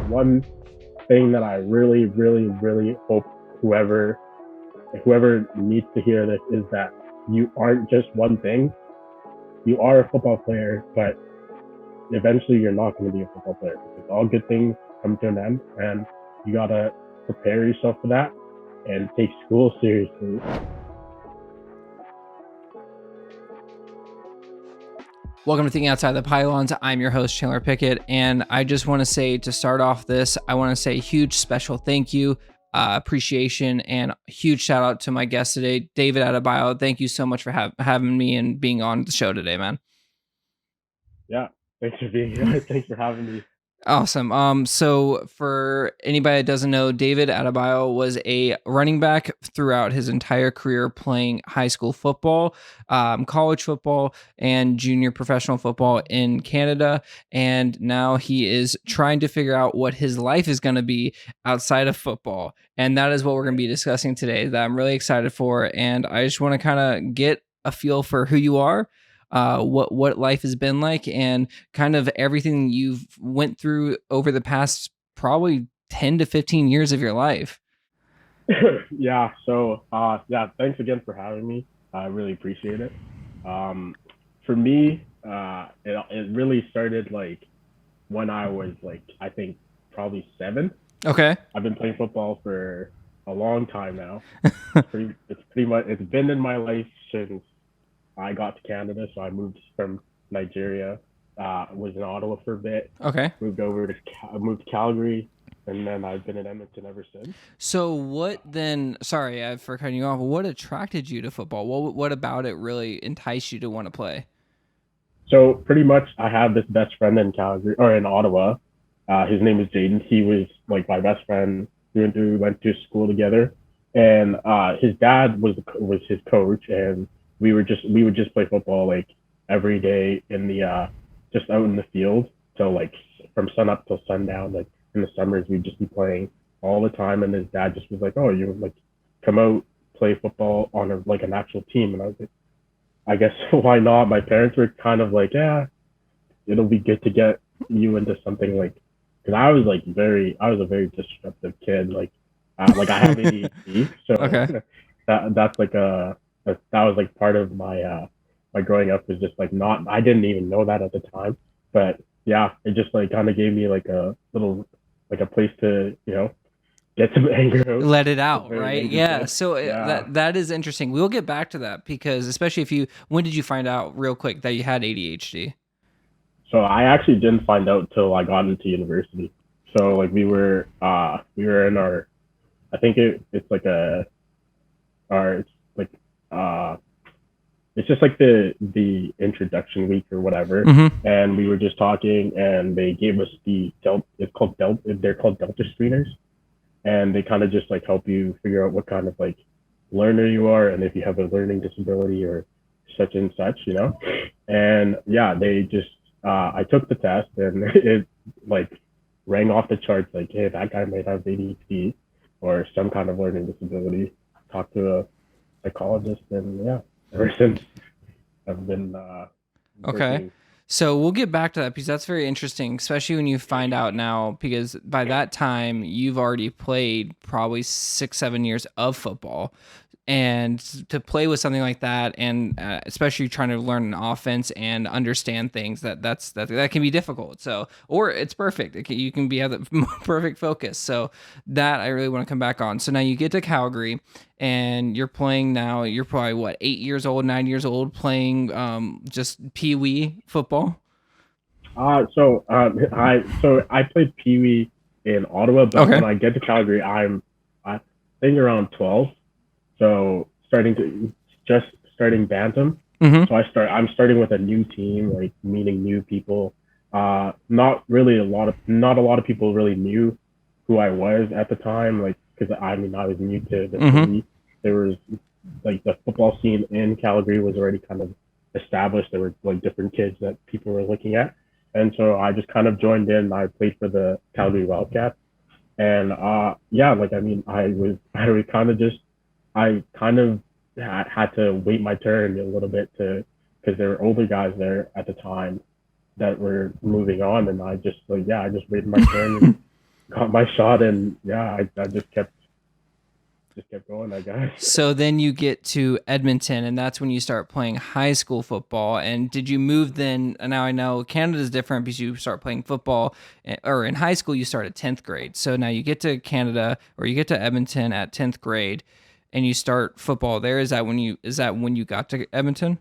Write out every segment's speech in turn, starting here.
one thing that I really, really, really hope whoever whoever needs to hear this is that you aren't just one thing. You are a football player, but eventually you're not going to be a football player because all good things come to an end, and you gotta prepare yourself for that and take school seriously. Welcome to Thinking Outside the Pylons. I'm your host, Chandler Pickett, and I just want to say, to start off this, I want to say a huge special thank you, appreciation, and huge shout out to my guest today, David Adebayo. Thank you so much for having me and being on the show today, man. Yeah, thanks for being here. Thanks for having me. Awesome. So for anybody that doesn't know, David Adebayo was a running back throughout his entire career, playing high school football, college football, and junior professional football in Canada. And now he is trying to figure out what his life is going to be outside of football. And that is what we're going to be discussing today, that I'm really excited for. And I just want to kind of get a feel for who you are, what life has been like, and kind of everything you've went through over the past probably 10 to 15 years of your life. Yeah. Thanks again for having me. I really appreciate it. For me, it really started like when I was like, I think probably 7. Okay. I've been playing football for a long time now. It's pretty much, it's been in my life since I got to Canada. So I moved from Nigeria, was in Ottawa for a bit. Okay. Moved to Calgary, and then I've been in Edmonton ever since. So what then, sorry for cutting you off, what attracted you to football? What about it really enticed you to want to play? So pretty much I have this best friend in Calgary, or in Ottawa. His name is Jaden. He was like my best friend. We went to school together, and his dad was his coach, and we would just play football like every day in the just out in the field till like from sun up till sundown. Like in the summers, we'd just be playing all the time. And his dad just was like, "Oh, you like come out play football on an actual team." And I was like, "I guess why not?" My parents were kind of like, "Yeah, it'll be good to get you into something like," because I was a very disruptive kid. Like I have ADHD, so Okay. that was like part of my growing up, was just like not, I didn't even know that at the time, but yeah, it just like kind of gave me like a little, like a place to get some anger out. Let it out, right? Yeah. Kid. So Yeah. that is interesting. We'll get back to that, because especially when did you find out real quick that you had ADHD? So I actually didn't find out till I got into university. So like we were in our, I think it's like it's like uh it's just like the introduction week or whatever. Mm-hmm. And we were just talking, and they gave us they're called Delta screeners, and they kind of just like help you figure out what kind of like learner you are, and if you have a learning disability or such and such. And yeah, they just I took the test, and it like rang off the charts like, hey, that guy might have ADHD or some kind of learning disability. Talk to a psychologist, and yeah, ever since I've been Okay. working. So we'll get back to that, because that's very interesting, especially when you find out now, because by that time you've already played probably 6-7 years of football. And to play with something like that, and especially trying to learn an offense and understand things, that can be difficult. So, or it's perfect. You can have the perfect focus. So that I really want to come back on. So now you get to Calgary, and you're playing now. You're probably what, 8 years old, 9 years old, playing just Pee Wee football. I played Pee Wee in Ottawa, but Okay. when I get to Calgary, I think around 12. So starting bantam. Mm-hmm. So I'm starting with a new team, like meeting new people. Not a lot of people really knew who I was at the time, like because I was new to the Mm-hmm. city. There was like the football scene in Calgary was already kind of established. There were like different kids that people were looking at, and so I just kind of joined in. I played for the Calgary Wildcats, and yeah, like I kind of had to wait my turn a little bit because there were older guys there at the time that were moving on, and I just waited my turn. got my shot, and yeah, I just kept going, I guess. So then you get to Edmonton, and that's when you start playing high school football. And did you move then? Now I know Canada's different because you start playing football, or in high school you start at 10th grade. So now you get to Canada, or you get to Edmonton at 10th grade, and you start football there. Is that when you got to Edmonton?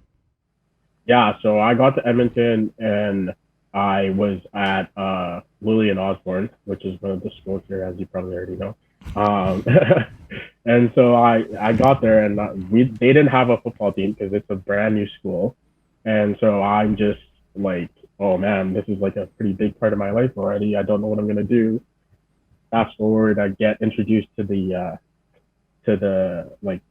Yeah, so I got to Edmonton, and I was at Lillian Osborne, which is one of the schools here, as you probably already know. Um, and so I got there, and they didn't have a football team because it's a brand new school, and so I'm just like, oh man, this is like a pretty big part of my life already. I don't know what I'm gonna do. Fast forward, I get introduced to the like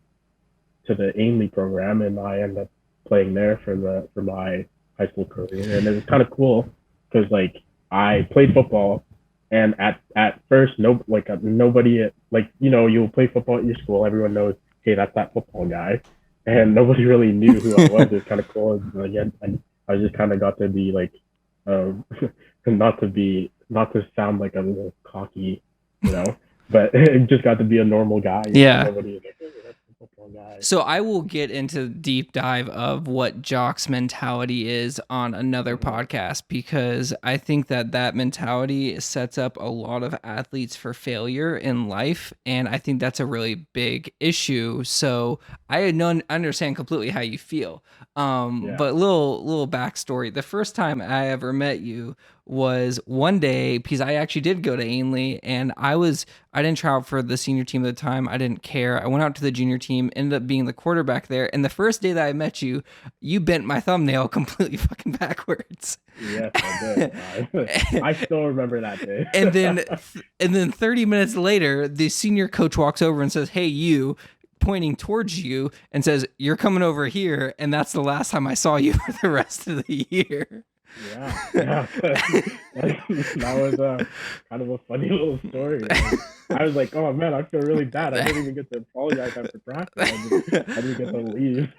to the Ainley program, and I end up playing there for my high school career, and it was kind of cool because like I played football, and at first nobody like you'll play football at your school, everyone knows, hey, that's that football guy, and nobody really knew who I was. It was kind of cool. And again, I just kind of got to be like, um, not to sound like a little cocky, you know, but it just got to be a normal guy. Yeah. Nobody was like, hey, that's the football guy. So I will get into deep dive of what jocks mentality is on another podcast, because I think that mentality sets up a lot of athletes for failure in life, and I think that's a really big issue. So I understand completely how you feel. Yeah. But little backstory: the first time I ever met you was one day, because I actually did go to Ainley, and I didn't try out for the senior team at the time. I didn't care. I went out to the junior team, ended up being the quarterback there. And the first day that I met you, you bent my thumbnail completely fucking backwards. Yes, I did. I still remember that day. and then and then 30 minutes later, the senior coach walks over and says, "Hey, you," pointing towards you, and says, "You're coming over here." And that's the last time I saw you for the rest of the year. Yeah. That was kind of a funny little story. Like, I was like, oh man, I feel really bad. I didn't even get to apologize after practice. I didn't get to leave.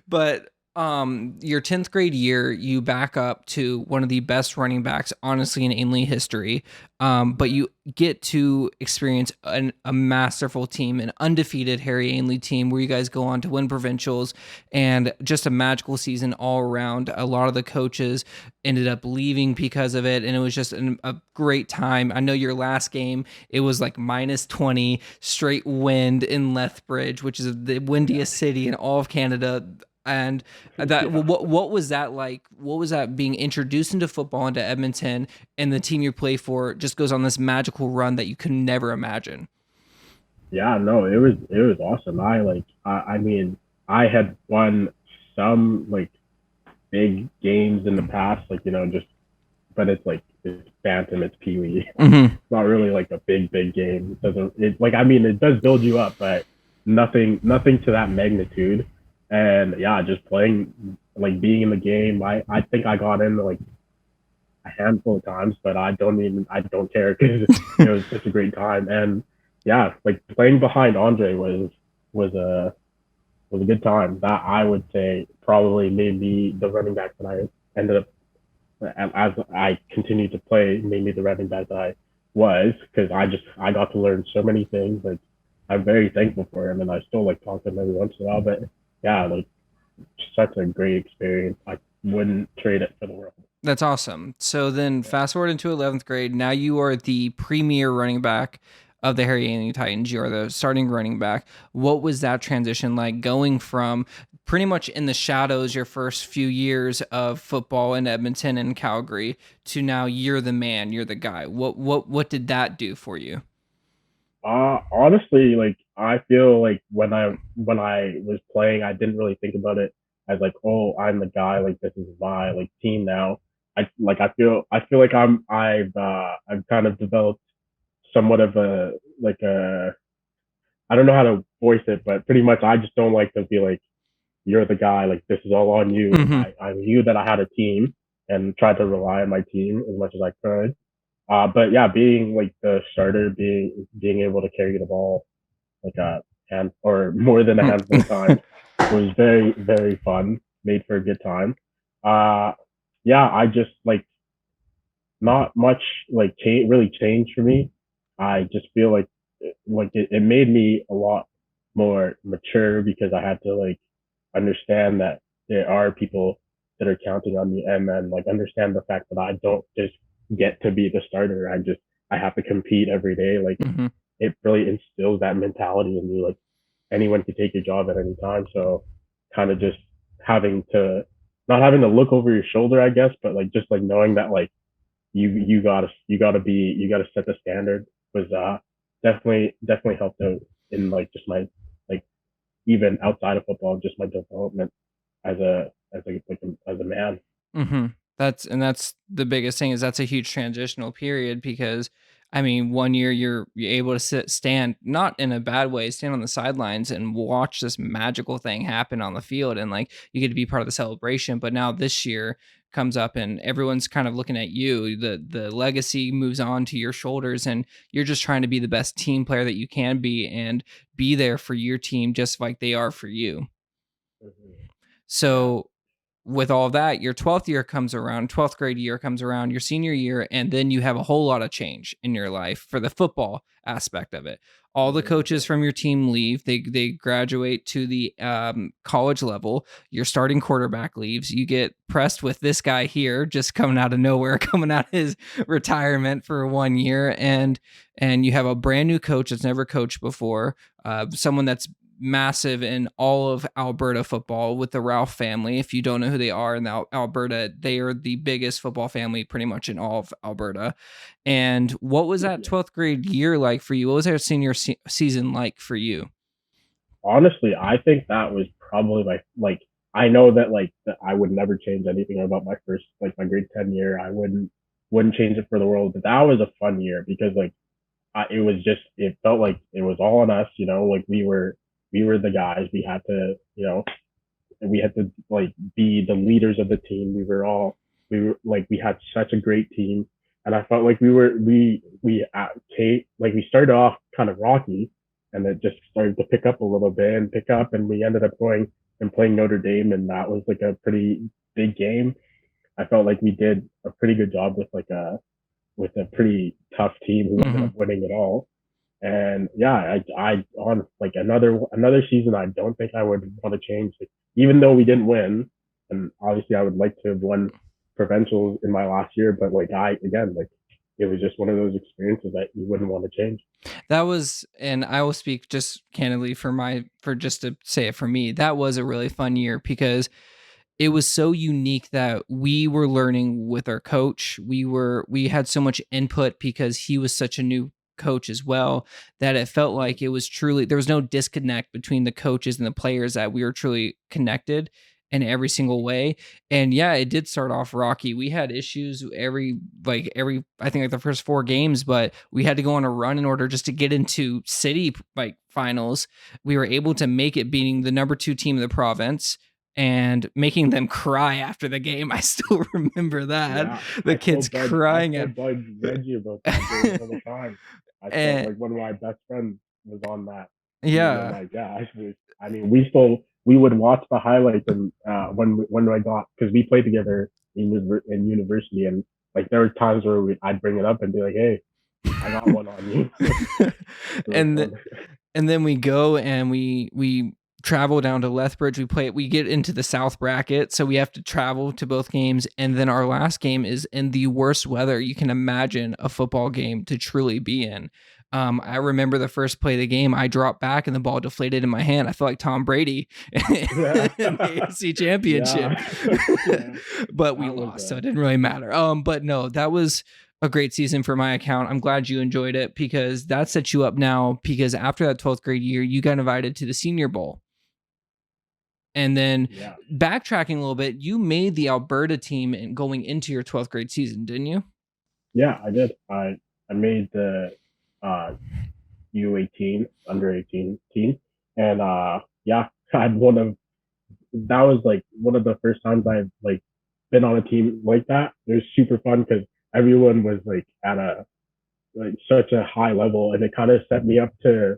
But your 10th grade year, you back up to one of the best running backs, honestly, in Ainley history. But you get to experience a masterful team, an undefeated Harry Ainley team, where you guys go on to win provincials, and just a magical season all around. A lot of the coaches ended up leaving because of it, and it was just a great time. I know your last game, it was like -20, straight wind in Lethbridge, which is the windiest city in all of Canada. And that, Yeah. what was that like? What was that, being introduced into football into Edmonton, and the team you play for just goes on this magical run that you could never imagine? Yeah, no, it was awesome. I mean, I had won some like big games in the past, like just, but it's like it's Bantam, it's Pee Wee. Mm-hmm. It's not really like a big game. It doesn't it like I mean it does build you up, but nothing to that magnitude. And yeah, just playing, like being in the game. I think I got in like a handful of times, but I don't care because it was such a great time. And yeah, like playing behind Andre was a was a good time. That I would say probably made me the running back that I ended up, as I continued to play, made me the running back that I was, because I got to learn so many things. Like I'm very thankful for him, and I still like talk to him every once in a while. But yeah, like such a great experience. I wouldn't trade it for the world. That's awesome. So then Yeah. fast forward into 11th grade. Now you are the premier running back of the Harry Ainley Titans. You are the starting running back. What was that transition like, going from pretty much in the shadows your first few years of football in Edmonton and Calgary to now you're the man, you're the guy? What did that do for you? Honestly, like I feel like when I was playing, I didn't really think about it as like, oh, I'm the guy. Like this is my like team now. I feel like I've kind of developed somewhat of a like a I don't know how to voice it, but pretty much I just don't like to be like, you're the guy. Like this is all on you. Like Mm-hmm. I knew that I had a team and tried to rely on my team as much as I could. But yeah, being like the starter, being able to carry the ball like a hand or more than a handful of times was very fun. Made for a good time. Uh, yeah, I just like not much like really changed for me. I just feel it made me a lot more mature because I had to like understand that there are people that are counting on me, and then like understand the fact that I don't just get to be the starter. I have to compete every day. Like Hmm. it really instills that mentality in you. Like anyone can take your job at any time. So kind of just having to not having to look over your shoulder, I guess, but like just like knowing that like you gotta set the standard was definitely helped out in like just my like even outside of football, just my development as a man. Hmm. That's the biggest thing is that's a huge transitional period because I mean, one year you're able to stand not in a bad way, stand on the sidelines and watch this magical thing happen on the field, and like you get to be part of the celebration. But now this year comes up and everyone's kind of looking at you. The legacy moves on to your shoulders, and you're just trying to be the best team player that you can be and be there for your team just like they are for you. Mm-hmm. Yeah, So with all that, your 12th year comes around, 12th grade year comes around, your senior year, and then you have a whole lot of change in your life for the football aspect of it. All the mm-hmm. coaches from your team leave. They graduate to the college level. Your starting quarterback leaves. You get pressed with this guy here, just coming out of nowhere, coming out of his retirement for 1 year, and you have a brand new coach that's never coached before, someone that's massive in all of Alberta football with the Ralph family. If you don't know who they are in Alberta, they are the biggest football family pretty much in all of Alberta. And what was that Yeah. 12th grade year like for you? What was our senior season like for you? Honestly, I think that was probably my like. I know that like that I would never change anything about my first like my grade 10 year. I wouldn't change it for the world. But that was a fun year because like it was just it felt like it was all on us. Like we were the guys. We had to like be the leaders of the team. We had such a great team, and I felt like we at Kate like we started off kind of rocky, and it just started to pick up a little bit and pick up, and we ended up going and playing Notre Dame, and that was like a pretty big game. I felt like we did a pretty good job with a pretty tough team who ended Hmm. up winning it all. And yeah, I on like another season, I don't think I would want to change. Like, even though we didn't win, and obviously I would like to have won provincials in my last year, but like it was just one of those experiences that you wouldn't want to change. That was, and I will speak just candidly for just to say it for me, that was a really fun year because it was so unique that we were learning with our coach. We had so much input because he was such a new coach as well that it felt like it was truly there was no disconnect between the coaches and the players, that we were truly connected in every single way. And yeah, it did start off rocky. We had issues every I think like the first 4 games, but we had to go on a run in order just to get into city like finals. We were able to make it, beating the number 2 team in the province and making them cry after the game. I still remember that. Yeah, The kids I crying at told Bud Reggie about that during the whole time. I felt and like one of my best friends was on that team, and yeah. like yeah, I mean, we would watch the highlights, and when I got because we played together in university, and like there were times where I'd bring it up and be like, hey, I got one on you. It was and fun. and then we go and we travel down to Lethbridge. We get into the South bracket, so we have to travel to both games, and then our last game is in the worst weather you can imagine a football game to truly be in. I remember the first play of the game, I dropped back and the ball deflated in my hand. I felt like Tom Brady in Yeah, the AFC Championship, yeah, yeah. but we That was lost, so it didn't really matter. But no, that was a great season for my account. I'm glad you enjoyed it because that sets you up now, because after that 12th grade year, you got invited to the Senior Bowl. And then yeah. backtracking a little bit, you made the Alberta team going into your 12th grade season, didn't you? Yeah, I did. I made the uh U18 under 18 team, and yeah, I had one of that was like one of the first times I've like been on a team like that. It was super fun because everyone was like at a like such a high level, and it kind of set me up to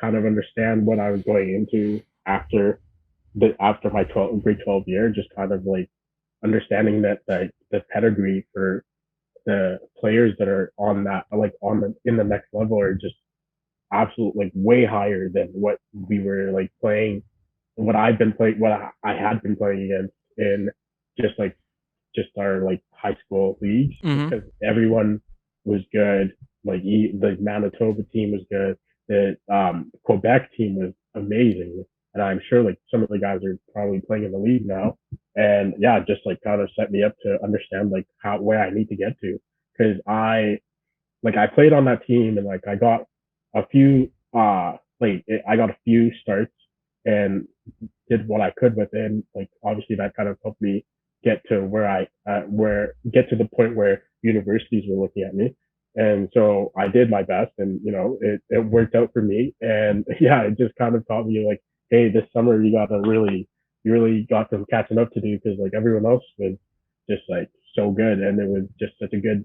kind of understand what I was going into after my grade 12 year, just kind of like understanding that the pedigree for the players that are on that, like on the in the next level, are just absolute like way higher than what we were like playing, what I've been playing, what I had been playing against in just like just our like high school leagues, just Hmm. because everyone was good. Like the Manitoba team was good. The Quebec team was amazing, and I'm sure like some of the guys are probably playing in the league now. And yeah, just like kind of set me up to understand like how where I need to get to, because I played on that team and like I got a few I got a few starts and did what I could with it. And like obviously that kind of helped me get to where I where get to the point where universities were looking at me. And so I did my best, and it worked out for me. And yeah, it just kind of taught me like, hey, this summer you really got some catching up to do, because like everyone else was just like so good, and it was just such a good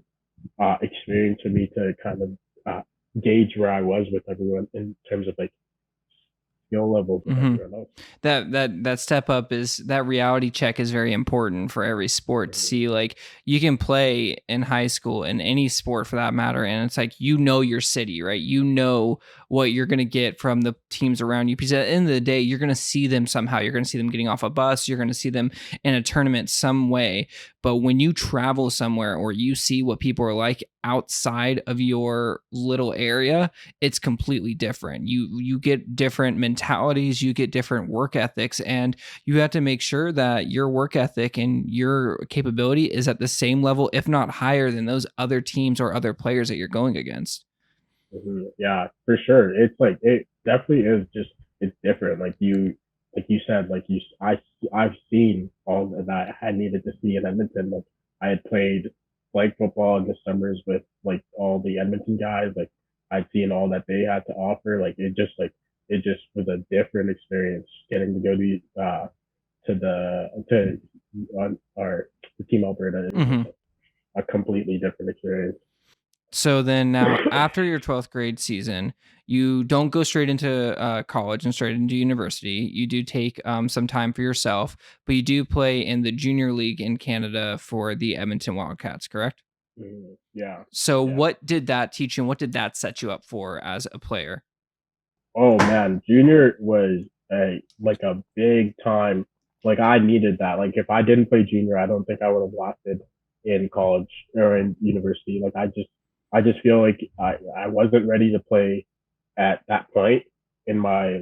experience for me to kind of gauge where I was with everyone in terms of like skill levels with Hmm. everyone else. That step up is that reality check is very important for every sport to see. Like, you can play in high school in any sport for that matter, and it's like, your city, right? You know what you're going to get from the teams around you, because at the end of the day you're going to see them somehow. You're going to see them getting off a bus, you're going to see them in a tournament some way. But when you travel somewhere or you see what people are like outside of your little area, it's completely different. You get different mentalities, you get different work ethics, and you have to make sure that your work ethic and your capability is at the same level, if not higher, than those other teams or other players that you're going against. Yeah, for sure. It's like it definitely is just it's different. Like you said, I've seen all that I needed to see in Edmonton. Like I had played flag football in the summers with like all the Edmonton guys. Like I'd seen all that they had to offer. It just was a different experience getting to go to our the team Alberta. It was just Hmm. like a completely different experience. So then now, after your 12th grade season, you don't go straight into college and straight into university. You do take some time for yourself, but you do play in the junior league in Canada for the Edmonton Wildcats, correct? Yeah, So yeah. what did that teach you, and what did that set you up for as a player? Oh man, junior was a big time. Like I needed that. Like if I didn't play junior, I don't think I would have lasted in college or in university. I just feel like I wasn't ready to play at that point in my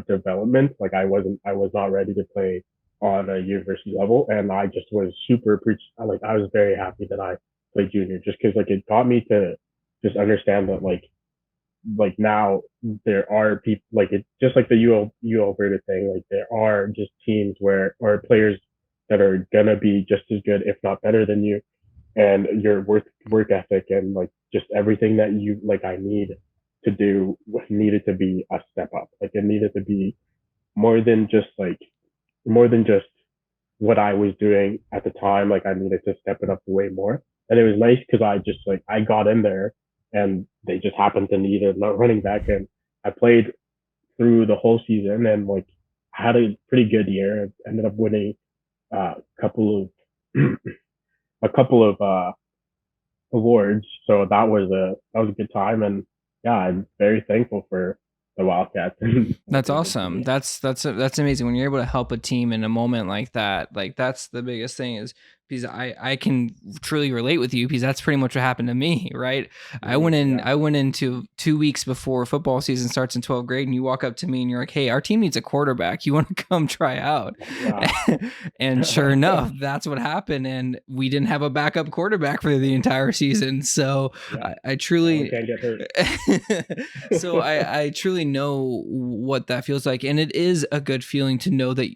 development. Like I was not ready to play on a university level, and I just was like I was very happy that I played junior, just because like it taught me to just understand that now there are people like it just like the UL Alberta thing. Like there are just teams where or players that are gonna be just as good, if not better than you, and your work ethic and like just everything that you like I need to do needed to be a step up. Like it needed to be more than just like more than just what I was doing at the time. Like I needed to step it up way more. And it was nice because I just like I got in there and they just happened to need a running back, and I played through the whole season and like had a pretty good year. I ended up winning a couple of a couple of awards. So that was a good time, and yeah, I'm very thankful for the Wildcats and what That's they did for awesome. me. That's amazing when you're able to help a team in a moment like that. Like, that's the biggest thing, is because I can truly relate with you, because that's pretty much what happened to me, right? Yeah, I went into 2 weeks before football season starts in 12th grade, and you walk up to me and you're like, "Hey, our team needs a quarterback. You want to come try out?" yeah. And sure enough, that's what happened, and we didn't have a backup quarterback for the entire season. So Yeah, I now we truly can't get hurt. so I truly know what that feels like, and it is a good feeling to know that,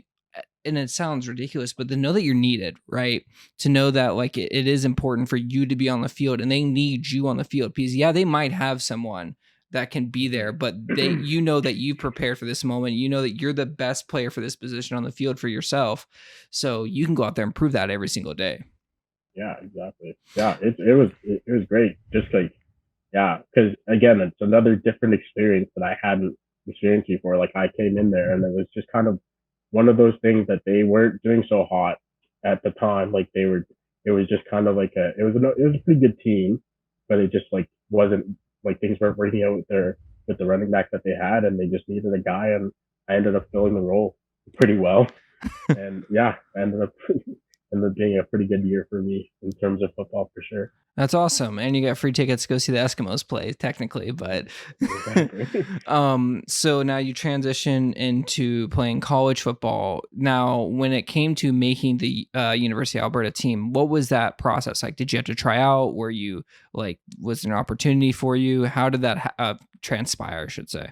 and it sounds ridiculous, but to know that you're needed, right? To know that, like, it is important for you to be on the field, and they need you on the field, because yeah, they might have someone that can be there, but you know that you've prepared for this moment. You know that you're the best player for this position on the field for yourself, so you can go out there and prove that every single day. Yeah, exactly. Yeah, it was great. Just like yeah, because again, it's another different experience that I hadn't experienced before. Like I came in there and it was just kind of one of those things that they weren't doing so hot at the time. Like it was just kind of like it was a pretty good team, but it just like wasn't like things weren't working out with the running back that they had, and they just needed a guy, and I ended up filling the role pretty well, and yeah, I ended up being a pretty good year for me in terms of football for sure. That's awesome. And you got free tickets to go see the Eskimos play, technically. But Exactly. so now you transition into playing college football. Now, when it came to making the University of Alberta team, what was that process like? Did you have to try out? Were you like, was there an opportunity for you? How did that transpire, I should say?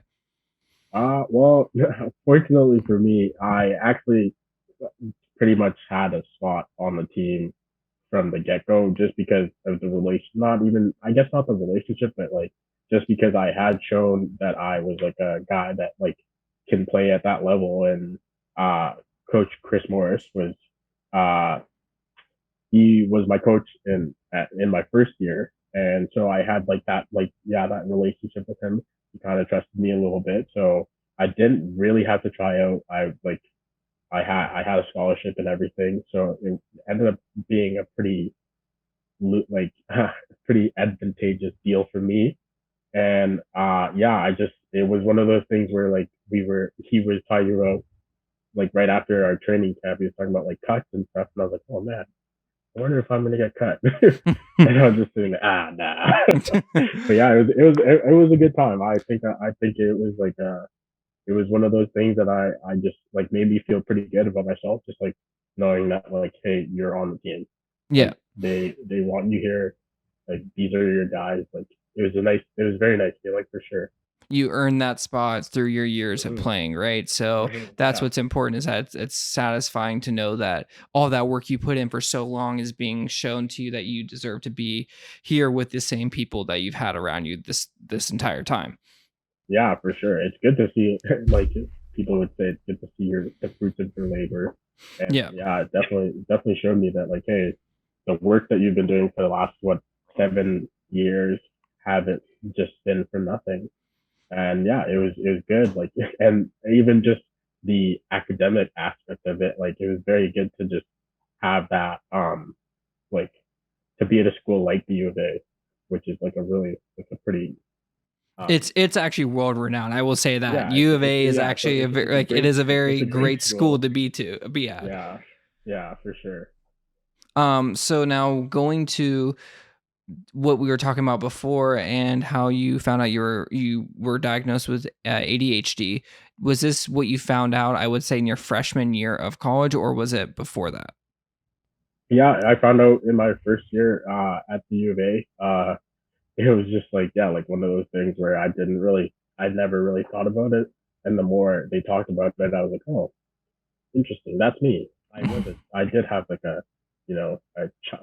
Well, fortunately for me, I actually pretty much had a spot on the team from the get go, just because of the relation. Not even, I guess, not the relationship, but like just because I had shown that I was like a guy that like can play at that level, and uh, Coach Chris Morris was uh he was my coach in my first year, and so I had like that that relationship with him. He kind of trusted me a little bit, so I didn't really have to try out. I had a scholarship and everything, so it ended up being a like pretty advantageous deal for me. And yeah, I just it was one of those things where like he was talking about like right after our training camp, he was talking about like cuts and stuff, and I was like, oh man, I wonder if I'm gonna get cut. And I was just saying, nah. But yeah, it was a good time. I think it was like it was one of those things that I just like made me feel pretty good about myself, just like knowing that like, hey, you're on the team. Yeah. Like they want you here. Like these are your guys. Like it was a very nice feeling for sure. You earned that spot through your years of Mm-hmm. playing, right? So that's Yeah, what's important, is that it's satisfying to know that all that work you put in for so long is being shown to you, that you deserve to be here with the same people that you've had around you this entire time. yeah, for sure. It's good to see like people would say it's good to see the fruits of your labor. And Yeah. yeah, it definitely showed me that like, hey, the work that you've been doing for the last 7 years haven't just been for nothing. And yeah, it was good. Like, and even just the academic aspect of it, like it was very good to just have that like to be at a school like the U of A, which is like a really like a pretty It's actually world renowned. I will say that yeah, U of A is yeah, so actually a very, it's a like, it is a it's very a great great school school. to be at. Yeah, yeah, for sure. So now going to what we were talking about before, and how you found out you were diagnosed with ADHD. Was this what you found out, I would say, in your freshman year of college, or was it before that? Yeah, I found out in my first year at the U of A. It was just like yeah, like one of those things where I never really thought about it, and the more they talked about it, I was like, oh, interesting, that's me. I did have like a,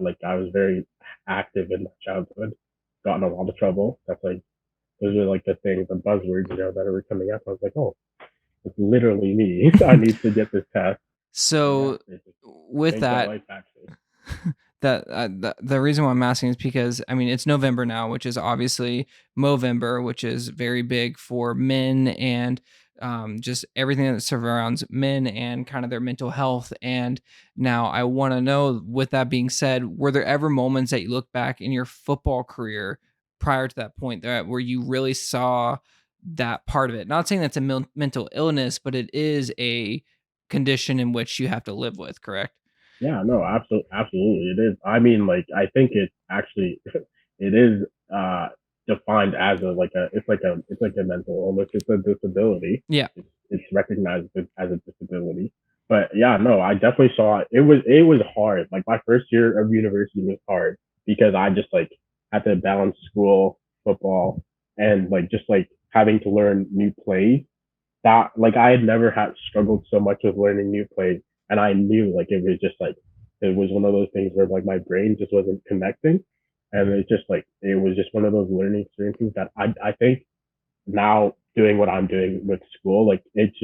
like I was very active in my childhood, got in a lot of trouble. That's like those are like the things, the buzzwords, that are coming up. I was like, oh, it's literally me. I need to get this test. And yeah, So it just with changed my that, life actually. the reason why I'm asking is because, I mean, it's November now, which is obviously Movember, which is very big for men, and just everything that surrounds men and kind of their mental health. And now I want to know, with that being said, were there ever moments that you look back in your football career prior to that point that where you really saw that part of it? Not saying that's a mental illness, but it is a condition in which you have to live with, correct? Yeah, no, absolutely, it is. I mean, like, I think it actually, it is defined as a it's like a mental illness. It's a disability. Yeah. It's recognized as a disability. But yeah, no, I definitely saw it. It was hard. Like my first year of university was hard because I just like had to balance school, football, and like just like having to learn new plays that like I had never had struggled so much with learning new plays, and I knew like it was just like it was one of those things where like my brain just wasn't connecting, and it's just like it was just one of those learning experiences that I think now doing what I'm doing with school, like it's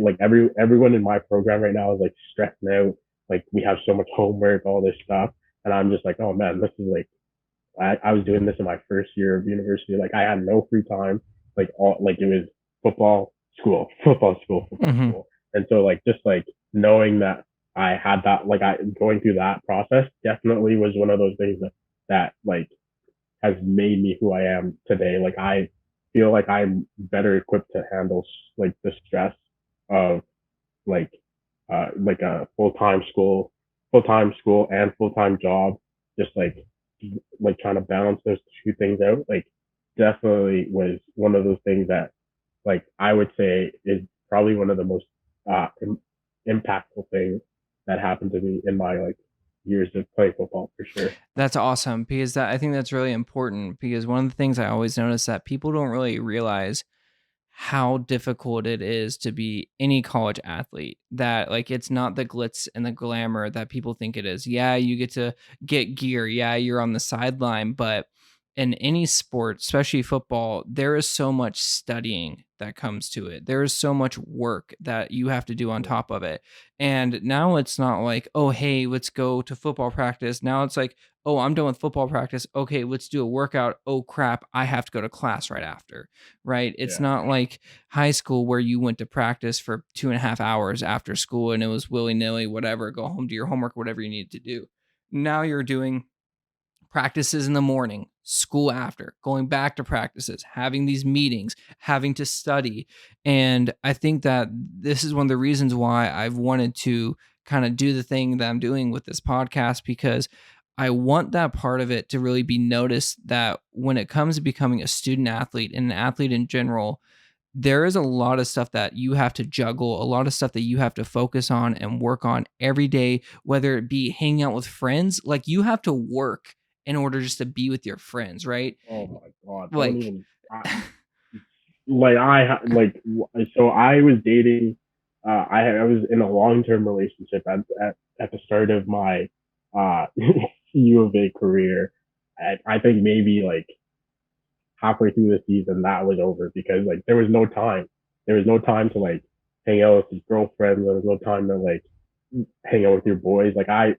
like everyone in my program right now is like stressing out, like we have so much homework, all this stuff, and I'm just like, oh man, this is like I was doing this in my first year of university. Like I had no free time. Like all like it was football, school, football, school, football, Hmm. school. And so like just like knowing that I had that, like, I going through that process definitely was one of those things that like has made me who I am today. Like, I feel like I'm better equipped to handle like the stress of like like a full-time school and full-time job, just like trying to balance those two things out. Like, definitely was one of those things that, like, I would say is probably one of the most impactful things that happened to me in my like years of playing football, for sure. That's awesome because I think that's really important because one of the things I always notice that people don't really realize how difficult it is to be any college athlete, that like it's not the glitz and the glamour that people think it is. Yeah, you get to get gear. Yeah, you're on the sideline, but in any sport, especially football, there is so much studying that comes to it. There is so much work that you have to do on top of it. And now it's not like, oh, hey, let's go to football practice. Now it's like, oh, I'm done with football practice. Okay, let's do a workout. Oh, crap, I have to go to class right after, right? It's Yeah. not like high school where you went to practice for 2.5 hours after school and it was willy nilly, whatever, go home, do your homework, whatever you need to do. Now you're doing practices in the morning, school after, going back to practices, having these meetings, having to study. And I think that this is one of the reasons why I've wanted to kind of do the thing that I'm doing with this podcast, because I want that part of it to really be noticed, that when it comes to becoming a student athlete and an athlete in general, there is a lot of stuff that you have to juggle, a lot of stuff that you have to focus on and work on every day, whether it be hanging out with friends. Like, you have to work in order just to be with your friends, right? Oh my god, don't Like, even. Like, so I was dating. I was in a long-term relationship at the start of my uh U of A career. I think maybe like halfway through the season that was over, because like there was no time. There was no time to like hang out with his girlfriend. There was no time to like hang out with your boys. Like, I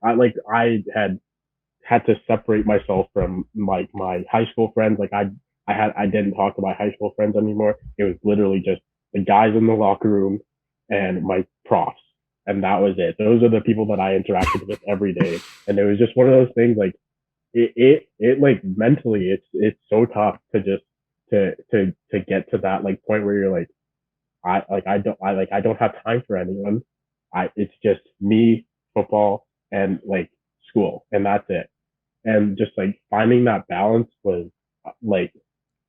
had to separate myself from my high school friends. Like, I didn't talk to my high school friends anymore. It was literally just the guys in the locker room and my profs, and that was it. Those are the people that I interacted with every day, and it was just one of those things. Like, it like mentally, it's so tough to just to get to that like point where you're like, I don't have time for anyone. It's just me, football, and like school, and that's it. And just like finding that balance was like,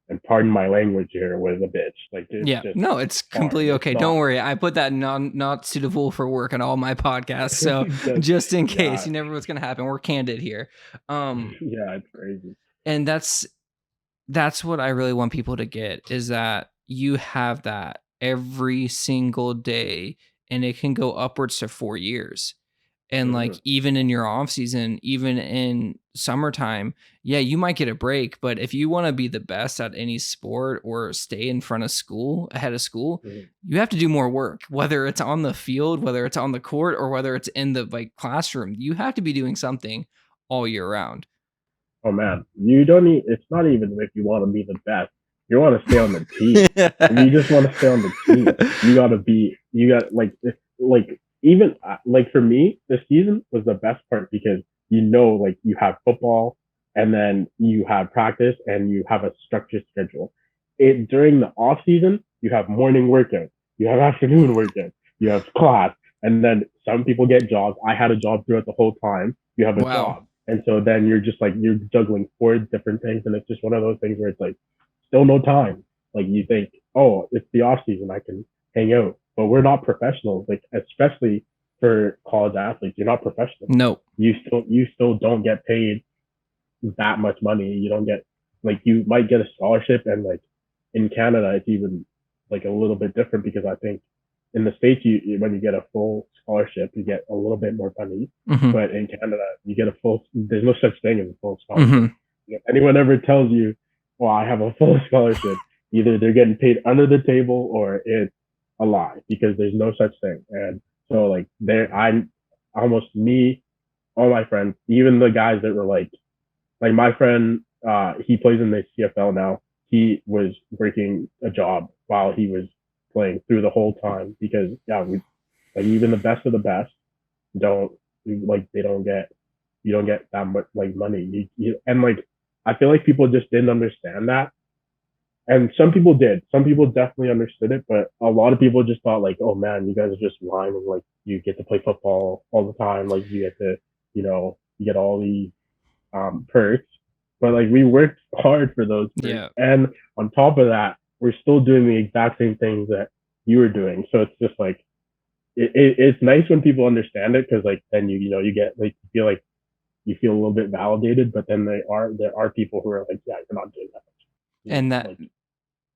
and pardon my language here, was a bitch. Like, it's yeah, just no, it's hard. completely It's okay. Don't not. worry. I put that not suitable for work on all my podcasts. So Just, just in case, yeah, you never know what's going to happen. We're candid here. yeah, it's crazy. And that's what I really want people to get, is that you have that every single day, and it can go upwards to 4 years. And like, Mm-hmm. even in your off season, even in summertime, yeah, you might get a break, but if you want to be the best at any sport or stay in front of school, ahead of school, Mm-hmm. you have to do more work, whether it's on the field, whether it's on the court, or whether it's in the like classroom. You have to be doing something all year round. Oh man, you don't need. It's not even if you want to be the best. You want to stay on the team. If you just want to stay on the team, you got to be. You got like even like for me, the season was the best part, because like you have football, and then you have practice, and you have a structured schedule. It During the off season, you have morning workouts, you have afternoon workouts, you have class, and then some people get jobs. I had a job throughout the whole time. You have a Wow. job, and so then you're just like, you're juggling four different things, and it's just one of those things where it's like still no time. Like, you think, oh, it's the off season, I can hang out, but we're not professionals. Like, especially for college athletes, you're not professional. Nope. You still don't get paid that much money. You don't get, like, you might get a scholarship, and like in Canada, it's even like a little bit different, because I think in the States, when you get a full scholarship, you get a little bit more money. Mm-hmm. But in Canada, you get a full. There's no such thing as a full scholarship. Mm-hmm. If anyone ever tells you, "Well, I have a full scholarship," either they're getting paid under the table, or it's a lie, because there's no such thing. And so, like, I'm almost me, all my friends, even the guys that were like my friend, he plays in the CFL now. He was working a job while he was playing through the whole time, because yeah, we, like, even the best of the best, don't like they don't get you don't get that much like money. And like I feel like people just didn't understand that. And some people did. Some people definitely understood it, but a lot of people just thought like, oh man, you guys are just whining. Like you get to play football all the time. Like you get to, you get all the perks. But like we worked hard for those perks, Yeah. and on top of that, we're still doing the exact same things that you were doing. So it's just like it's nice when people understand it because like then you get like you feel a little bit validated. But then there are people who are like, yeah, you're not doing that. And that Like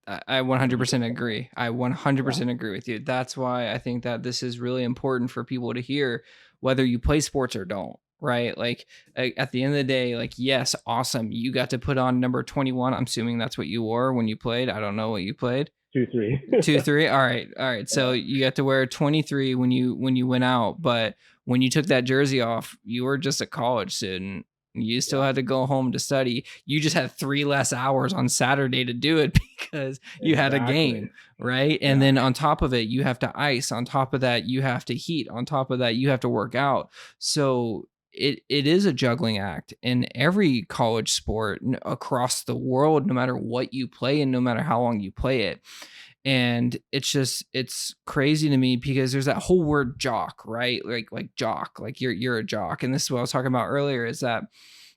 I 100% agree. I yeah, 100% agree with you. That's why I think that this is really important for people to hear, whether you play sports or don't, right? Like at the end of the day, like, yes, awesome. You got to put on number 21. I'm assuming that's what you wore when you played. I don't know what you played. 2-3. 2 3, all right, all right, so Yeah, you got to wear 23 when you went out, but when you took that jersey off, you were just a college student. You still yeah, had to go home to study. You just had 3 less hours on Saturday to do it because you had a exactly. game, right? And Yeah, then on top of it, you have to ice. On top of that, you have to heat. On top of that, you have to work out. So it is a juggling act in every college sport across the world, no matter what you play and no matter how long you play it. And it's crazy to me because there's that whole word jock, right? Like jock, like you're a jock. And this is what I was talking about earlier, is that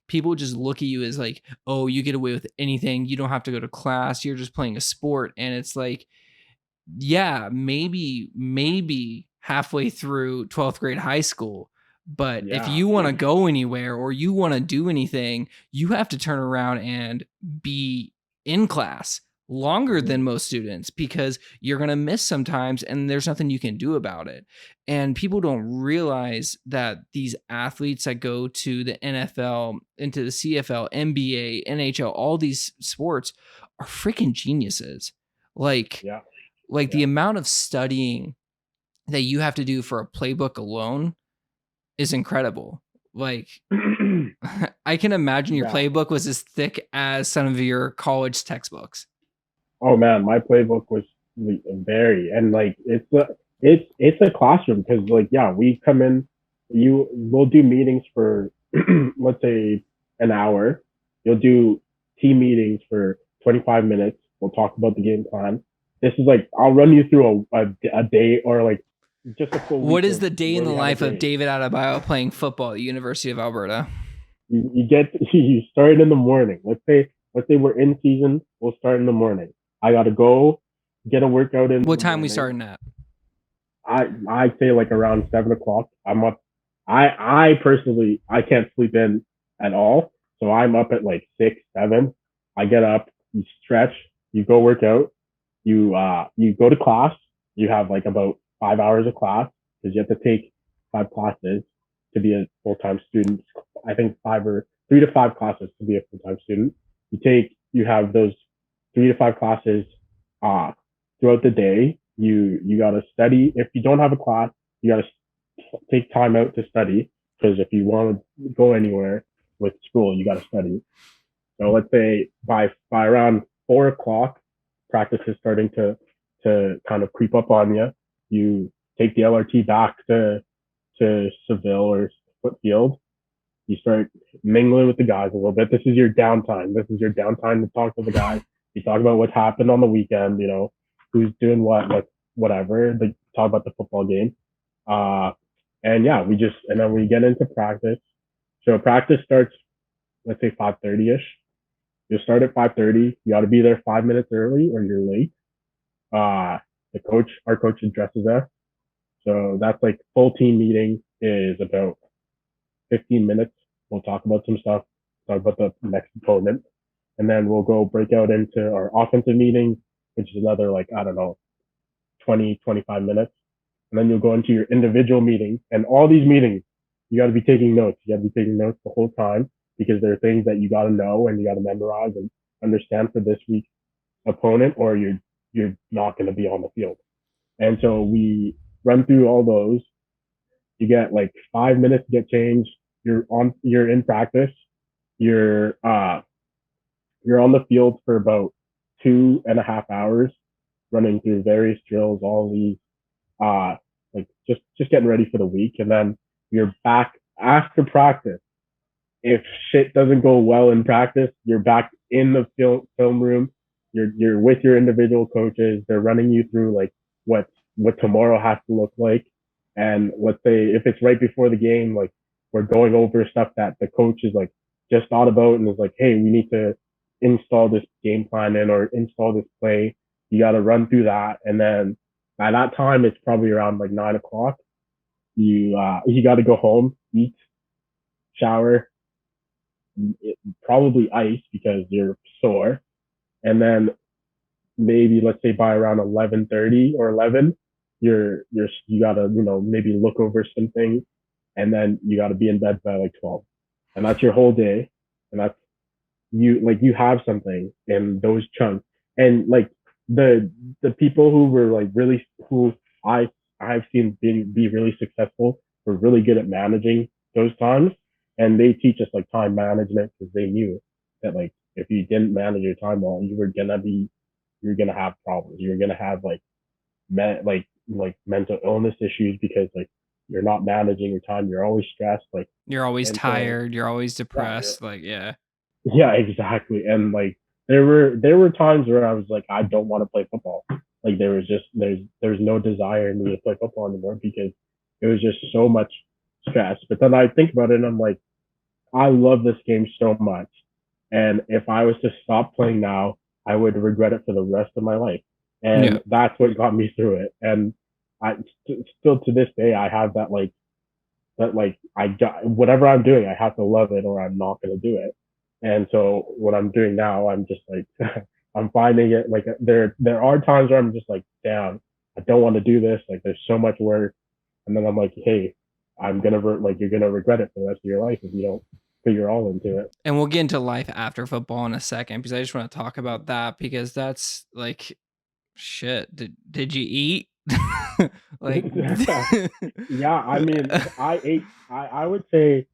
people just look at you as like, oh, you get away with anything, you don't have to go to class, you're just playing a sport. And it's like, yeah, maybe halfway through 12th grade high school. But if yeah, you want to go anywhere or you want to do anything, you have to turn around and be in class longer mhm, than most students because you're going to miss sometimes and there's nothing you can do about it. And people don't realize that these athletes that go to the NFL, into the CFL, NBA, NHL, all these sports are freaking geniuses. Like yeah, like the yeah. amount of studying that you have to do for a playbook alone is incredible. Like I can imagine your Yeah. playbook was as thick as some of your college textbooks. Oh man, my playbook was very, and like it's a classroom because like yeah, we come in, we'll do meetings for let's say an hour. You'll do team meetings for 25 minutes. We'll talk about the game plan. This is like I'll run you through a day or like just a full What week is of the day in where the we have a life of day. David Adebayo playing football at the University of Alberta? You get you start in the morning. Let's say we're in season. We'll start in the morning. I gotta go get a workout in What the time we morning. starting at? I'd say like around 7 o'clock. I'm up. I personally I can't sleep in at all, so I'm up at like 6 7. I get up, you stretch, you go work out, you go to class. You have like about 5 hours of class because you have to take 5 classes to be a full time student. I think 3 to 5 classes to be a full time student. You have those 3 to 5 classes uh throughout the day. You gotta study. If you don't have a class, you gotta take time out to study because if you want to go anywhere with school, you gotta study. So let's say by around 4 o'clock, practice is starting to kind of creep up on you. You take the LRT back to Seville or Footfield. You start mingling with the guys a little bit. This is your downtime. This is your downtime to talk to the guys. You talk about what happened on the weekend. Who's doing what, like whatever. Like talk about the football game. Uh, and yeah, and then we get into practice. So practice starts, let's say 5:30 ish. You'll start at 5:30. You got to be there 5 minutes early or you're late. Uh, our coach addresses us. So that's like full team meeting is about 15 minutes. We'll talk about some stuff, talk about the next opponent, and then we'll go break out into our offensive meeting, which is another like, I don't know, 20, 25 minutes. And then you'll go into your individual meeting. And all these meetings, you got to be taking notes. You got to be taking notes the whole time because there are things that you got to know and you got to memorize and understand for this week's opponent, or you're not going to be on the field. And so we run through all those. You get like 5 minutes to get changed. You're in practice. You're uh you're on the field for about 2.5 hours, running through various drills, all these uh like just getting ready for the week. And then you're back after practice. If shit doesn't go well in practice, you're back in the film room. You're with your individual coaches. They're running you through like what tomorrow has to look like. And let's say if it's right before the game, like we're going over stuff that the coach is like just thought about and is like, hey, we need to install this game plan in or install this play. You got to run through that, and then by that time it's probably around like 9 o'clock. You got to go home, eat, shower, probably ice because you're sore, and then maybe let's say by around 11:30 or 11, you gotta maybe look over some things, and then you gotta be in bed by like 12, and that's your whole day, and that's you have something in those chunks, and like the people who were like really who I I've seen be really successful were really good at managing those times, and they teach us like time management because they knew that like if you didn't manage your time well, you're gonna have problems. You're gonna have like mental illness issues because like you're not managing your time. You're always stressed. Like You're always and so tired. You're always yeah, depressed. Like, yeah. yeah, exactly. And like there were times where I was like, I don't want to play football. Like there was just there's no desire in me to play football anymore because it was just so much stress. But then I think about it and I'm like, I love this game so much. And if I was to stop playing now, I would regret it for the rest of my life. Yeah. And that's what got me through it. And I still to this day, I have that I got whatever I'm doing, I have to love it or I'm not going to do it. And so what I'm doing now, I'm just like, I'm finding it like there are times where I'm just like, damn, I don't want to do this. Like there's so much work. And then I'm like, hey, you're gonna regret it for the rest of your life if you don't put your all into it. And we'll get into life after football in a second because I just want to talk about that because that's like shit. Did you eat? Like Yeah, I mean, I ate. I would say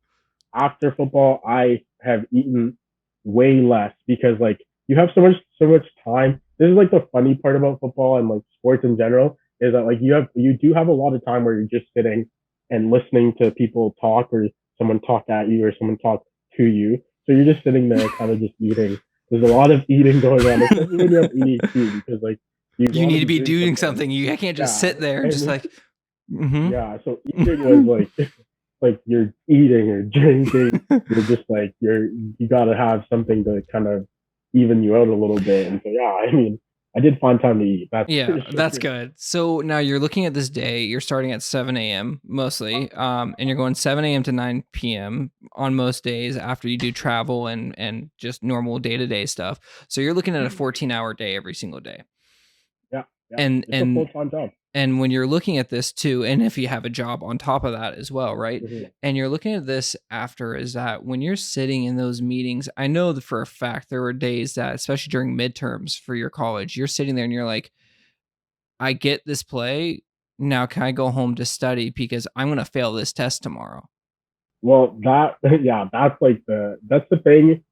after football, I have eaten way less because like you have so much time. This is like the funny part about football and like sports in general is that like you do have a lot of time where you're just sitting and listening to people talk or someone talk at you or someone talk to you. So you're just sitting there kind of just eating. There's a lot of eating going on, especially when you have ADHD because like you you want need to to be be doing doing something. something. You can't just Yeah, sit there and just and like mm-hmm. yeah. So eating was like you're eating or drinking. You're just like you got to have something to kind of even you out a little bit. And so yeah, I mean, I did find time to eat. That's for Yeah, that's sure. good. So now you're looking at this day, you're starting at 7 a.m. mostly, and you're going 7 a.m. to 9 p.m. on most days after you do travel and just normal day-to-day stuff. So you're looking at a 14-hour day every single day. Yeah, yeah. And It's a full and time job. and when you're looking at this too, and if you have a job on top of that as well, right? Mhm. And you're looking at this after, is that when you're sitting in those meetings, I know that for a fact there were days that, especially during midterms for your college, you're sitting there and you're like, I get this play. Now can I go home to study because I'm gonna fail this test tomorrow? Well, that yeah, that's the thing.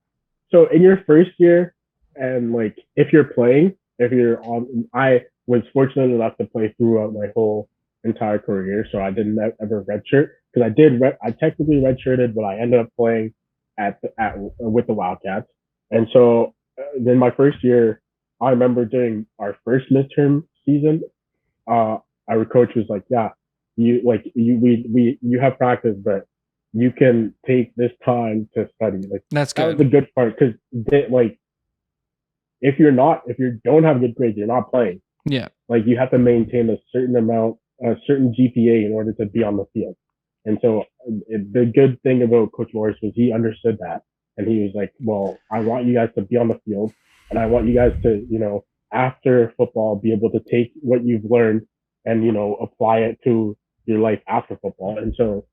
So in your first year, and like if you're on, I was fortunate enough to play throughout my whole entire career, so I didn't ever redshirt because I technically redshirted, but I ended up playing at with the Wildcats, and so then my first year, I remember during our first midterm season, uh, our coach was like, yeah, you have practice, but you can take this time to study. Like That's that was good. the good part because like if you don't have good grades, you're not playing. Yeah. Like you have to maintain a certain GPA in order to be on the field. And so the good thing about Coach Morris was he understood that, and he was like, "Well, I want you guys to be on the field, and I want you guys to, after football, be able to take what you've learned and apply it to your life after football." And so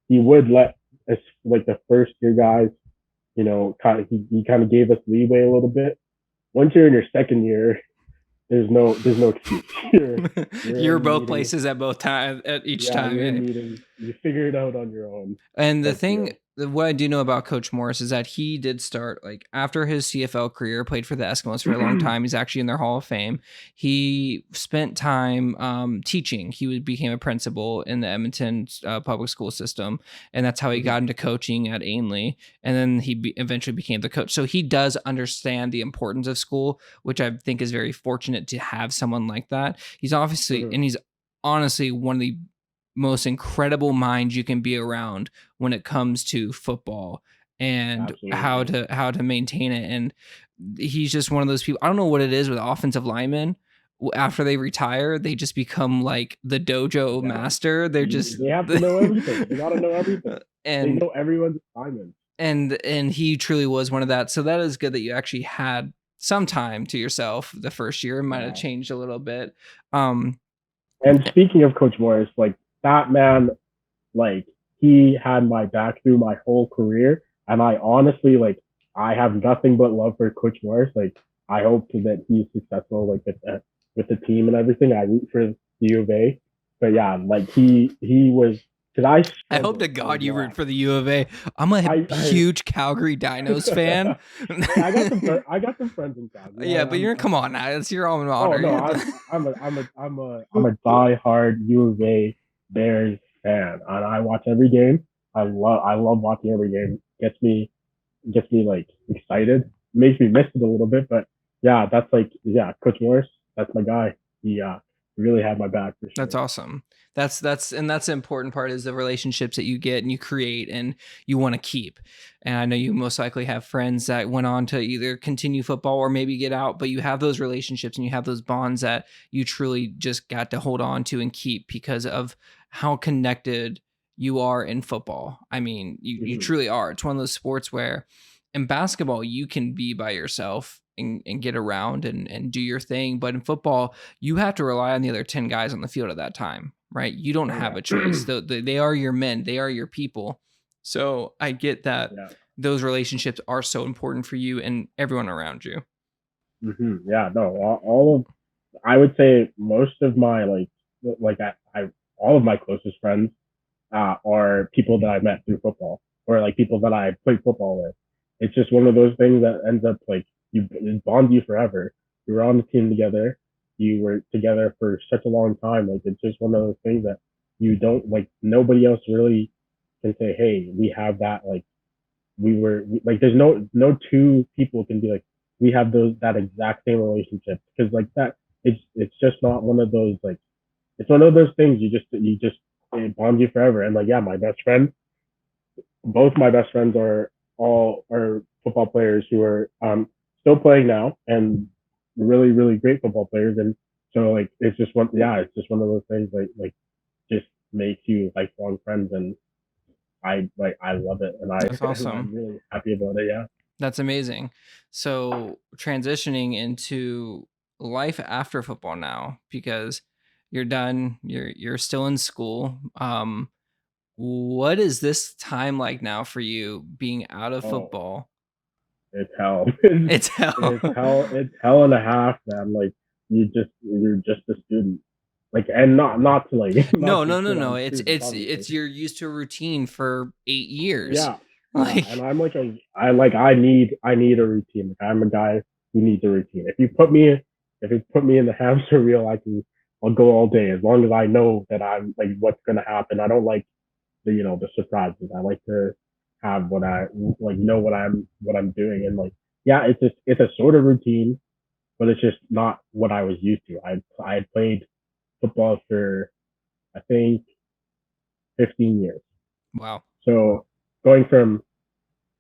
he would let us like the first year guys, he kind of gave us leeway a little bit. Once you're in your second year, there's no excuse. You're You're in both meetings. places at both time at each Yeah, time. you're in Yeah. meetings. You figure it out on your own. And the But thing what I do know about Coach Morris is that he did start like after his CFL career, played for the Eskimos for a long time. He's actually in their Hall of Fame. He spent time teaching. Became a principal in the Edmonton public school system, and that's how he got into coaching at Ainley. And then he eventually became the coach. So he does understand the importance of school, which I think is very fortunate to have someone like that. He's obviously, and he's honestly one of the most incredible minds you can be around when it comes to football and Absolutely. how to maintain it. And he's just one of those people. I don't know what it is with offensive linemen. After they retire, they just become like the dojo Yeah. master. They're just They have to know everything. They got to know everything. They and know everyone's assignments. and he truly was one of that. So that is good that you actually had some time to yourself the first year. It might have Yeah. changed a little bit. Um, And speaking of Coach Morris, like that man, like he had my back through my whole career, and I honestly like I have nothing but love for Coach Morris. Like I hope that he's successful, like with the team and everything. I root for the U of A, but yeah, like he was because I hope to struggled a God you root lot. for the U of A. I'm a I huge Calgary Dinos fan. hey, I got some friends in Calgary. Yeah, but come on now. It's your alma Oh mater. no, I'm a diehard U of A Bears fan, and I watch every game. I love watching every game. Gets me like excited. Makes me miss it a little bit, but yeah, that's like yeah, Coach Morris, that's my guy. He really had my back for That's sure. awesome. That's the important part is the relationships that you get and you create and you want to keep. And I know you most likely have friends that went on to either continue football or maybe get out, but you have those relationships and you have those bonds that you truly just got to hold on to and keep because of how connected you are in football. I mean, you Mm-hmm. truly are. It's one of those sports where in basketball you can be by yourself and get around and do your thing. But in football, you have to rely on the other 10 guys on the field at that time, right? You don't Oh have a yeah, choice. They are your men, they are your people. So I get that yeah, those relationships are so important for you and everyone around you. yeah. No, all of I would say most of my like I all of my closest friends are people that I met through football or like people that I played football with. It's just one of those things that ends up like it bonds you forever. You were on the team together. You were together for such a long time. Like it's just one of those things that you don't like. Nobody else really can say, "Hey, we have that." Like like. There's no two people can be like we have those that exact same relationship because like that. It's just not one of those like it's one of those things you just it bonds you forever. And like yeah, my best friend, both my best friends are football players who are still playing now and really great football players. And so like it's just one of those things like just makes you lifelong friends. And I love it and That's awesome. I'm really happy about it. Yeah. That's amazing. So transitioning into life after football now because you're done, you're still in school. What is this time like now for you being out of Oh, football? it's hell. It's hell. It's hell and a half, man. Like you're just a student. Like and not to like No, not to no, no, shit no. on students, obviously. It's you're used to a routine for 8 years. Yeah, yeah. And Like I'm like I need a routine. Like I'm a guy who needs a routine. If you put me in the hamster wheel, I'll go all day as long as I know that I'm like what's gonna happen. I don't like the surprises. I like to have what I like know what I'm doing and like yeah, it's a sort of routine, but it's just not what I was used to. I had played football for I think 15 years. wow. So going from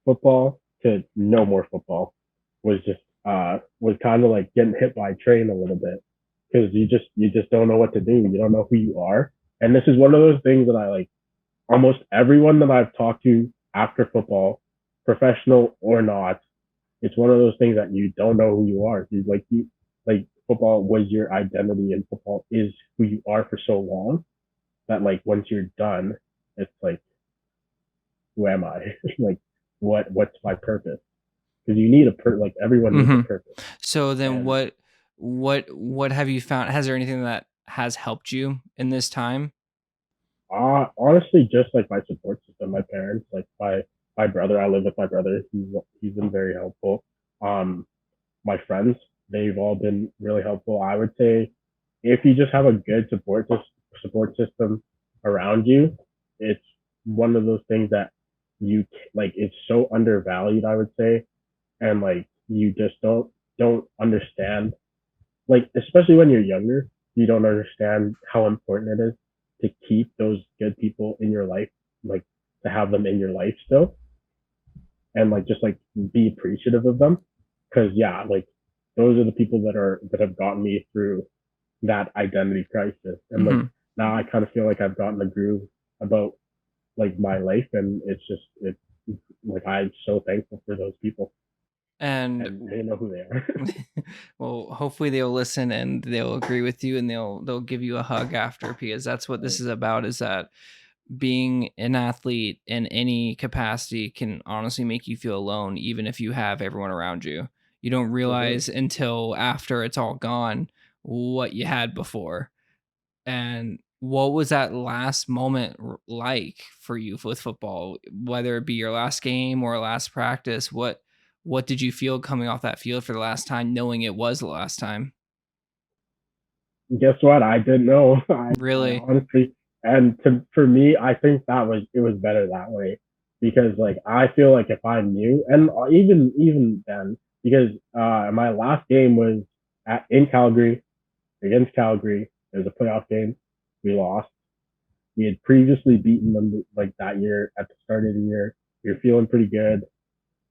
football to no more football was kind of like getting hit by a train a little bit because you just don't know what to do. You don't know who you are. And this is one of those things that I like almost everyone that I've talked to after football, professional or not, it's one of those things that you don't know who you are. You like football was your identity and football is who you are for so long that like once you're done, it's like who am I? Like what's my purpose? Because you need like everyone needs a Hmm. purpose. So then And what have you found? Has there anything that has helped you in this time? honestly, just like my support system, my parents, like my brother. I live with my brother. He's been very helpful. Um, my friends, they've all been really helpful. I would say if you just have a good support system around you, it's one of those things that you like. It's so undervalued, I would say, and like you just don't understand. Like especially when you're younger, you don't understand how important it is to keep those good people in your life, like to have them in your life still, and like just like be appreciative of them, because yeah, like those are the people that have gotten me through that identity crisis. And like Hmm. now I kind of feel like I've gotten a groove about like my life, and it's like I'm so thankful for those people, And and they know who they are. well, hopefully they'll listen and they'll agree with you and they'll give you a hug after, because that's what this is about, is that being an athlete in any capacity can honestly make you feel alone, even if you have everyone around you. You don't For sure. realize until after it's all gone what you had before. And what was that last moment like for you with football? Whether it be your last game or last practice, what did you feel coming off that field for the last time, knowing it was the last time? Guess what? I didn't know. I Really? honestly, and for me, I think it was better that way, because like I feel like if I knew, and even then, because my last game was in Calgary against Calgary. It was a playoff game. We lost. We had previously beaten them like that year at the start of the year. We were feeling pretty good.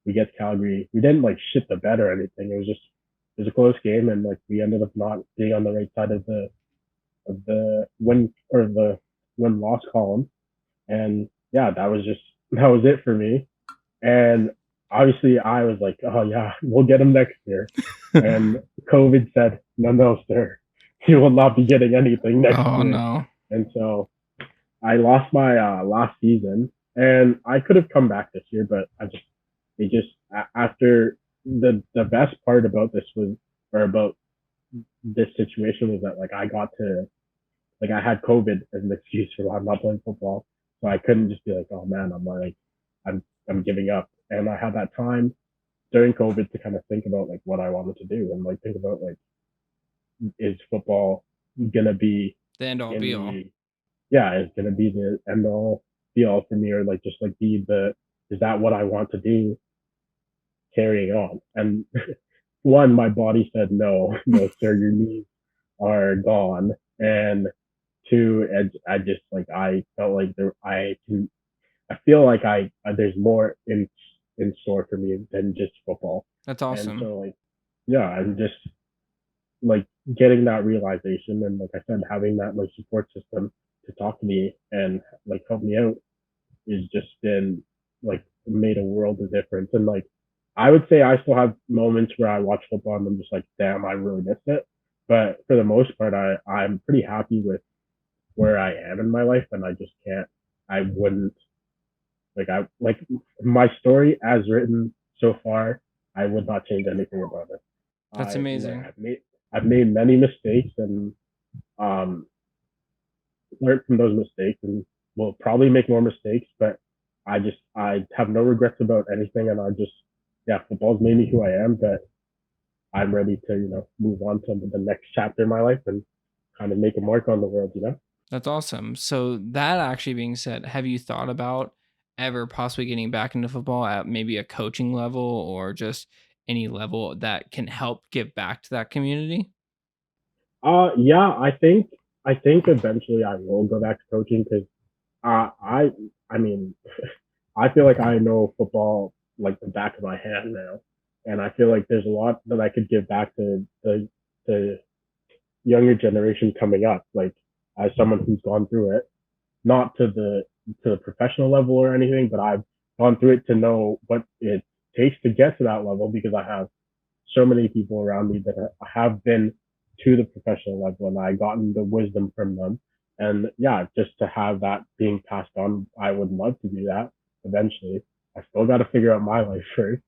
We get to Calgary. We didn't like shit the bed or anything. It was a close game, and like we ended up not being on the right side of the win or the win loss column. And yeah, that was it for me. And obviously I was like, oh yeah, we'll get him next year. And COVID said, no, no, sir, you will not be getting anything next Oh year. no. And so I lost my last season, and I could have come back this year, but it just after the best part about this was or about this situation was that like I got to like I had COVID as an excuse for why I'm not playing football. So I couldn't just be like, oh man, I'm I'm giving up. And I had that time during COVID to kind of think about like what I wanted to do and like think about like is football gonna be The end all in be all. the yeah, is gonna be the end all be all for me, or like just like be the is that what I want to do carrying on? And one, my body said no, no sir, your knees are gone. And two, I just like I felt like I feel like there's more in store for me than just football. That's And awesome. so like yeah, I'm just like getting that realization, and like I said, having that like support system to talk to me and like help me out is just been like made a world of difference. And like I would say I still have moments where I watch football and I'm just like, damn, I really missed it. But for the most part, I'm pretty happy with where I am in my life, and I just can't. I wouldn't I like my story as written so far. I would not change anything about it. That's amazing. I've made many mistakes, and um learned from those mistakes, and will probably make more mistakes. But I have no regrets about anything, and I just yeah, football's made me who I am. But I'm ready to move on to the next chapter in my life and kind of make a mark on the world. That's awesome. So that actually being said, have you thought about ever possibly getting back into football at maybe a coaching level or just any level that can help give back to that community? Yeah, I think eventually I will go back to coaching because I mean I feel like I know football like the back of my hand now, and I feel like there's a lot that I could give back to the younger generation coming up. Like as someone who's gone through it, not to the professional level or anything, but I've gone through it to know what it takes to get to that level because I have so many people around me that have been to the professional level, and I gotten the wisdom from them. And yeah, just to have that being passed on, I would love to do that eventually. I still got to figure out my life first.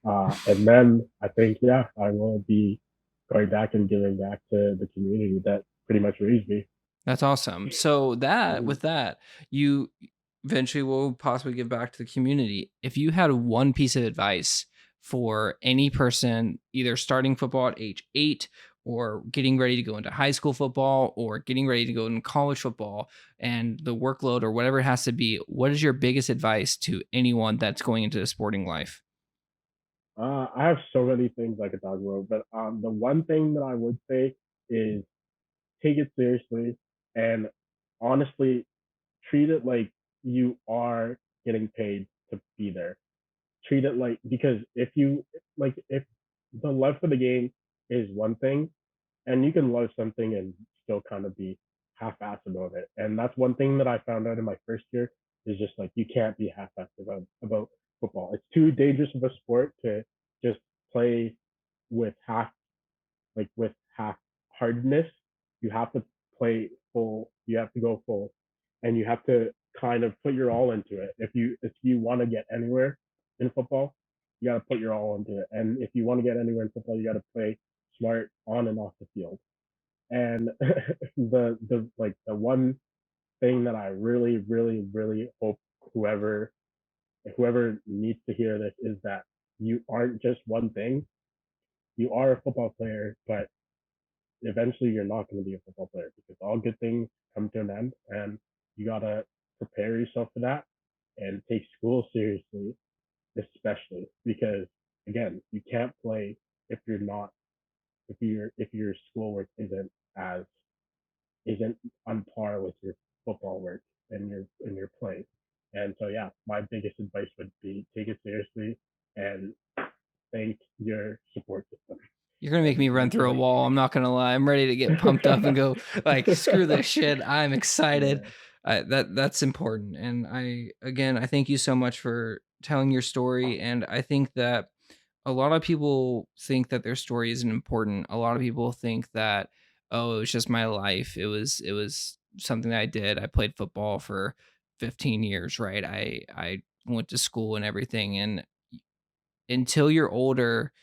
And then I think, yeah, I will be going back and giving back to the community that pretty much raised me. That's awesome. So that Mhm. with that, you eventually we'll possibly give back to the community. If you had one piece of advice for any person either starting football at age 8 or getting ready to go into high school football or getting ready to go into college football and the workload or whatever it has to be, what is your biggest advice to anyone that's going into the sporting life? I have so many things I could talk about, but the one thing that I would say is take it seriously and honestly treat it like you are getting paid to be there. Treat it like, because if you like, if the love for the game is one thing, and you can love something and still kind of be half-assed about it. And that's one thing that I found out in my first year is just like you can't be half-assed about football. It's too dangerous of a sport to just play with half hardness. You have to play full. You have to go full, and you have to kind of put your all into it. If you want to get anywhere in football, you got to put your all into it. And if you want to get anywhere in football, you got to play smart on and off the field. And the one thing that I really really really hope whoever whoever needs to hear this is that you aren't just one thing. You are a football player, but eventually you're not going to be a football player because all good things come to an end, and you gotta prepare yourself for that and take school seriously, especially because again, you can't play if you're not if your schoolwork as isn't on par with your football work and your play. And so yeah, my biggest advice would be take it seriously and thank your support system You're gonna make and me run through a like wall. I'm not gonna lie. I'm ready to get pumped up and go like screw this shit. I'm excited. yeah. That's important. And I thank you so much for telling your story. And I think that a lot of people think that their story isn't important. A lot of people think that, oh, it was just my life. It was something that I did. I played football for 15 years, right? I went to school and everything. And until you're older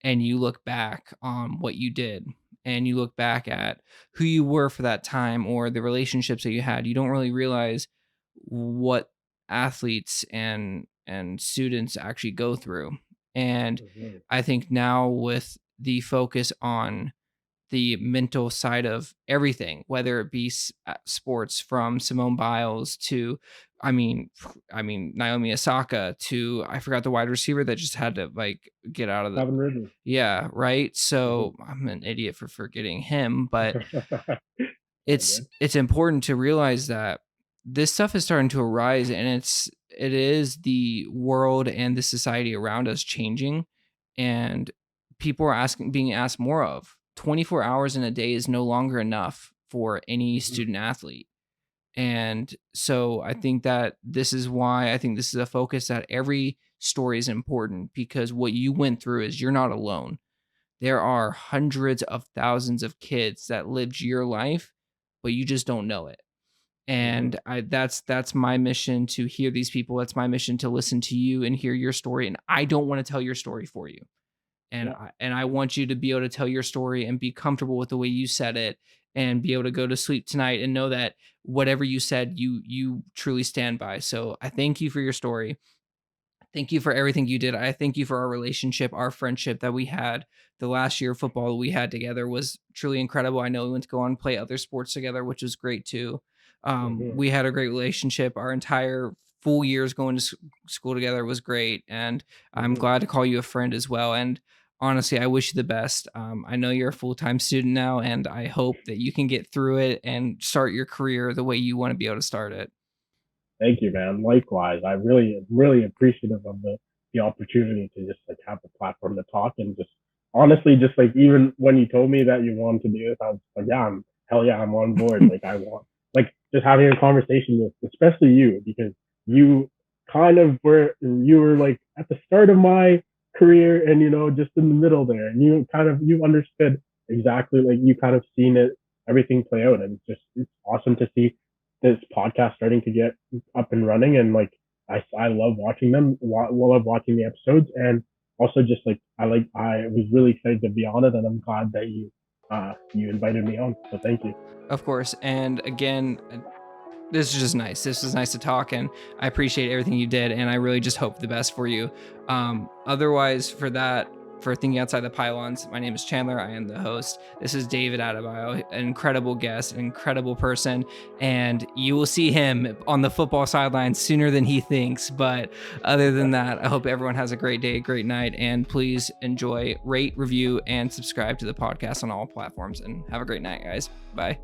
and you look back on what you did and you look back at who you were for that time or the relationships that you had, you don't really realize what athletes and students actually go through. And Mm-hmm. I think now with the focus on the mental side of everything, whether it be sports from Simone Biles to, I mean, Naomi Osaka to I forgot the wide receiver that just had to like get out of the Calvin Ridley. yeah right. Mm-hmm. So I'm an idiot for forgetting him, but All it's good. it's important to realize that this stuff is starting to arise and it is the world and the society around us changing and people are asking being asked more of 24 hours in a day is no longer enough for any Mm-hmm. student athlete. And so I think that this is why I think this is a focus that every story is important because what you went through is you're not alone. There are hundreds of thousands of kids that lived your life, but you just don't know it. Mm-hmm. And that's my mission to hear these people. That's my mission to listen to you and hear your story. And I don't want to tell your story for you. Yeah. And I want you to be able to tell your story and be comfortable with the way you said it and be able to go to sleep tonight and know that whatever you said, you truly stand by. So I thank you for your story. Thank you for everything you did. I thank you for our relationship, our friendship that we had. The last year of football that we had together was truly incredible. I know we went to go on and play other sports together, which was great too. Mm-hmm. We had a great relationship. Our entire full years going to school together was great. And I'm Mm-hmm. glad to call you a friend as well. And honestly, I wish you the best. I know you're a full time student now, and I hope that you can get through it and start your career the way you want to be able to start it. Thank you, man. Likewise, I really appreciative of the opportunity to just like have the platform to talk and just honestly, just like even when you told me that you wanted to do this, I was like, yeah, hell yeah, I'm on board. Like I want like just having a conversation with especially you because you you were like at the start of my career and just in the middle there, and you understood exactly like you kind of seen it everything play out, and it's awesome to see this podcast starting to get up and running, and like I love watching them, love watching the episodes, and also just like I was really excited to be on it, and I'm glad that you invited me on. So thank you. Of course. And again, This is just nice. This was nice to talk, and I appreciate everything you did, and I really just hope the best for you. Otherwise, for Thinking Outside the Pylons, my name is Chandler. I am the host. This is David Adebayo, an incredible guest, an incredible person, and you will see him on the football sidelines sooner than he thinks. But other than that, I hope everyone has a great day, great night, and please enjoy, rate, review, and subscribe to the podcast on all platforms. And have a great night, guys. Bye.